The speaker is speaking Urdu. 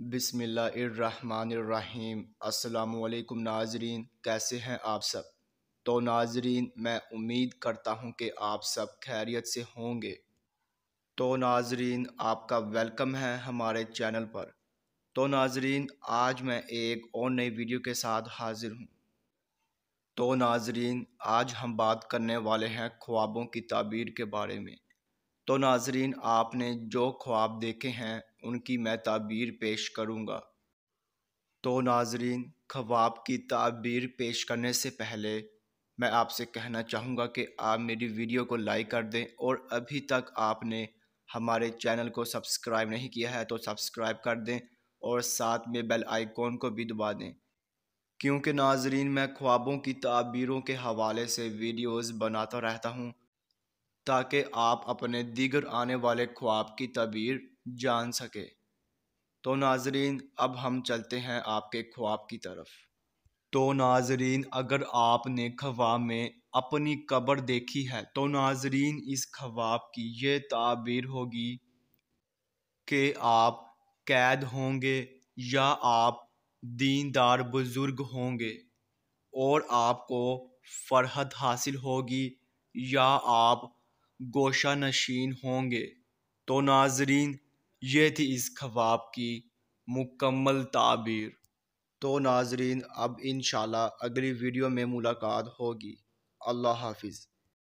بسم اللہ الرحمن الرحیم۔ السلام علیکم ناظرین، کیسے ہیں آپ سب؟ تو ناظرین، میں امید کرتا ہوں کہ آپ سب خیریت سے ہوں گے۔ تو ناظرین، آپ کا ویلکم ہے ہمارے چینل پر۔ تو ناظرین، آج میں ایک اور نئی ویڈیو کے ساتھ حاضر ہوں۔ تو ناظرین، آج ہم بات کرنے والے ہیں خوابوں کی تعبیر کے بارے میں۔ تو ناظرین، آپ نے جو خواب دیکھے ہیں ان کی میں تعبیر پیش کروں گا۔ تو ناظرین، خواب کی تعبیر پیش کرنے سے پہلے میں آپ سے کہنا چاہوں گا کہ آپ میری ویڈیو کو لائک کر دیں، اور ابھی تک آپ نے ہمارے چینل کو سبسکرائب نہیں کیا ہے تو سبسکرائب کر دیں، اور ساتھ میں بیل آئیکن کو بھی دبا دیں، کیونکہ ناظرین میں خوابوں کی تعبیروں کے حوالے سے ویڈیوز بناتا رہتا ہوں تاکہ آپ اپنے دیگر آنے والے خواب کی تعبیر جان سکے۔ تو ناظرین، اب ہم چلتے ہیں آپ کے خواب کی طرف۔ تو ناظرین، اگر آپ نے خواب میں اپنی قبر دیکھی ہے تو ناظرین اس خواب کی یہ تعبیر ہوگی کہ آپ قید ہوں گے یا آپ دیندار بزرگ ہوں گے، اور آپ کو فرحت حاصل ہوگی، یا آپ گوشہ نشین ہوں گے۔ تو ناظرین، یہ تھی اس خواب کی مکمل تعبیر۔ تو ناظرین، اب انشاءاللہ اگلی ویڈیو میں ملاقات ہوگی۔ اللہ حافظ۔